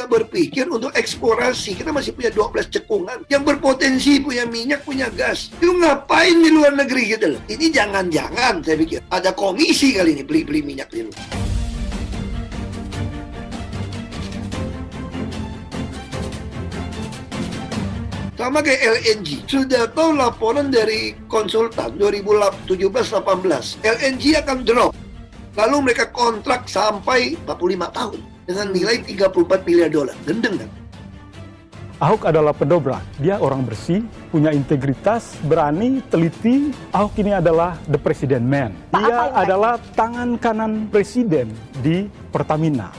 tidak berpikir untuk eksplorasi. Kita masih punya 12 cekungan yang berpotensi punya minyak, punya gas. Itu ngapain di luar negeri gitu loh. Ini jangan-jangan saya pikir ada komisi kali ini beli-beli minyak di luar. Sama kayak LNG. Sudah tahu laporan dari konsultan 2017-18. LNG akan drop. Lalu mereka kontrak sampai 45 tahun dengan nilai 34 miliar dolar. Gendeng kan? Ahok adalah pedobrak. Dia orang bersih, punya integritas, berani, teliti. Ahok ini adalah the president man. Dia adalah tangan kanan presiden di Pertamina.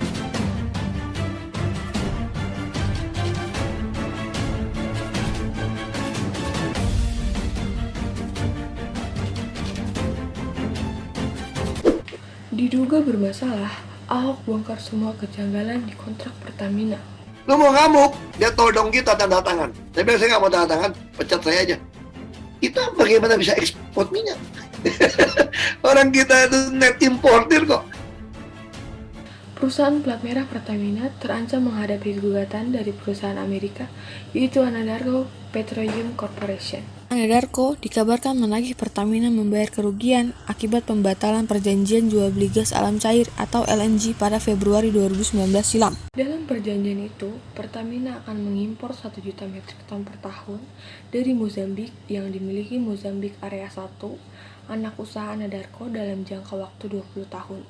Diduga bermasalah, Ahok bongkar semua kejanggalan di kontrak Pertamina. Lu mau ngamuk, dia todong kita tanda tangan. Saya bilang saya nggak mau tanda tangan, pecat saya aja. Kita bagaimana bisa ekspor minyak? Orang kita itu net importer kok. Perusahaan plat merah Pertamina terancam menghadapi gugatan dari perusahaan Amerika, yaitu Anadarko Petroleum Corporation. Anadarko dikabarkan menagih Pertamina membayar kerugian akibat pembatalan perjanjian jual beli gas alam cair atau LNG pada Februari 2019 silam. Dalam perjanjian itu, Pertamina akan mengimpor 1 juta metrik ton per tahun dari Mozambik yang dimiliki Mozambik Area 1, anak usaha Anadarko dalam jangka waktu 20 tahun.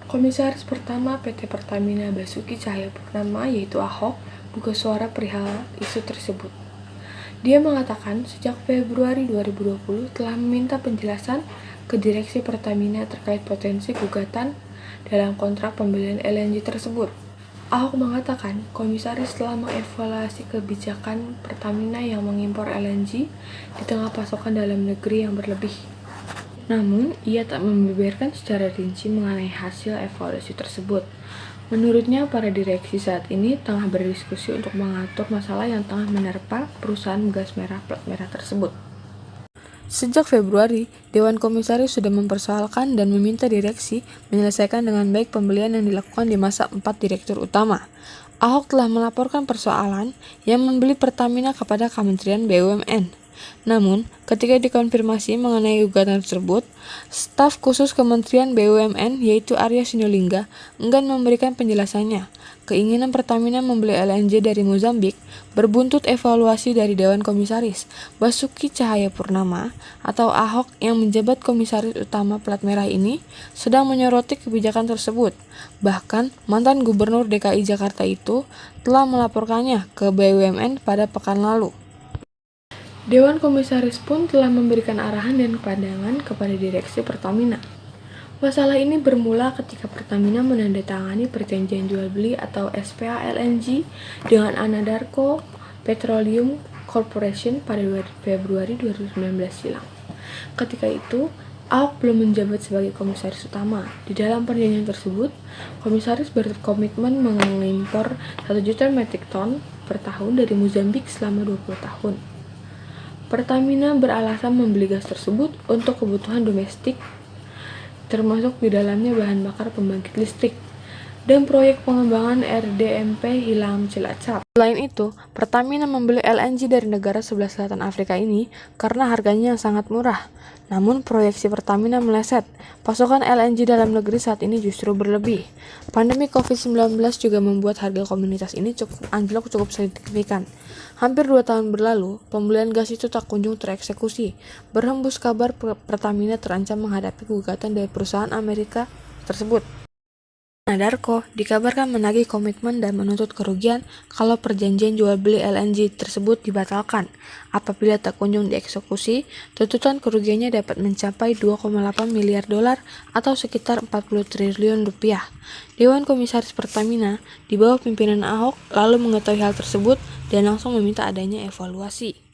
Komisaris pertama PT Pertamina Basuki Cahayapurnama yaitu Ahok buka suara perihal isu tersebut. Dia mengatakan sejak Februari 2020 telah meminta penjelasan ke direksi Pertamina terkait potensi gugatan dalam kontrak pembelian LNG tersebut. Ahok mengatakan komisaris telah mengevaluasi kebijakan Pertamina yang mengimpor LNG di tengah pasokan dalam negeri yang berlebih. Namun, ia tak membeberkan secara rinci mengenai hasil evaluasi tersebut. Menurutnya, para direksi saat ini tengah berdiskusi untuk mengatur masalah yang tengah menerpa perusahaan gas merah plat merah tersebut. Sejak Februari, Dewan Komisaris sudah mempersoalkan dan meminta direksi menyelesaikan dengan baik pembelian yang dilakukan di masa 4 direktur utama. Ahok telah melaporkan persoalan yang membeli Pertamina kepada Kementerian BUMN. Namun, ketika dikonfirmasi mengenai gugatan tersebut, staf khusus Kementerian BUMN yaitu Arya Sinulinga enggan memberikan penjelasannya. Keinginan Pertamina membeli LNG dari Mozambik berbuntut evaluasi dari Dewan Komisaris. Basuki Cahayapurnama atau Ahok yang menjabat komisaris utama plat merah ini sedang menyoroti kebijakan tersebut. Bahkan, mantan Gubernur DKI Jakarta itu telah melaporkannya ke BUMN pada pekan lalu. Dewan Komisaris pun telah memberikan arahan dan pandangan kepada direksi Pertamina. Masalah ini bermula ketika Pertamina menandatangani perjanjian jual beli atau SPA LNG dengan Anadarko Petroleum Corporation pada Februari 2019 silam. Ketika itu, Ahok belum menjabat sebagai komisaris utama. Di dalam perjanjian tersebut, komisaris berkomitmen mengimpor 1 juta metrik ton per tahun dari Mozambik selama 20 tahun. Pertamina beralasan membeli gas tersebut untuk kebutuhan domestik, termasuk di dalamnya bahan bakar pembangkit listrik, dan proyek pengembangan RDMP Hilam Cilacap. Selain itu, Pertamina membeli LNG dari negara sebelah selatan Afrika ini karena harganya yang sangat murah. Namun proyeksi Pertamina meleset. Pasokan LNG dalam negeri saat ini justru berlebih. Pandemi COVID-19 juga membuat harga komoditas ini anjlok cukup signifikan. Hampir 2 tahun berlalu, pembelian gas itu tak kunjung tereksekusi. Berhembus kabar Pertamina terancam menghadapi gugatan dari perusahaan Amerika tersebut. Anadarko dikabarkan menagih komitmen dan menuntut kerugian kalau perjanjian jual beli LNG tersebut dibatalkan. Apabila tak kunjung dieksekusi, tuntutan kerugiannya dapat mencapai 2,8 miliar dolar atau sekitar 40 triliun rupiah. Dewan Komisaris Pertamina di bawah pimpinan Ahok lalu mengetahui hal tersebut dan langsung meminta adanya evaluasi.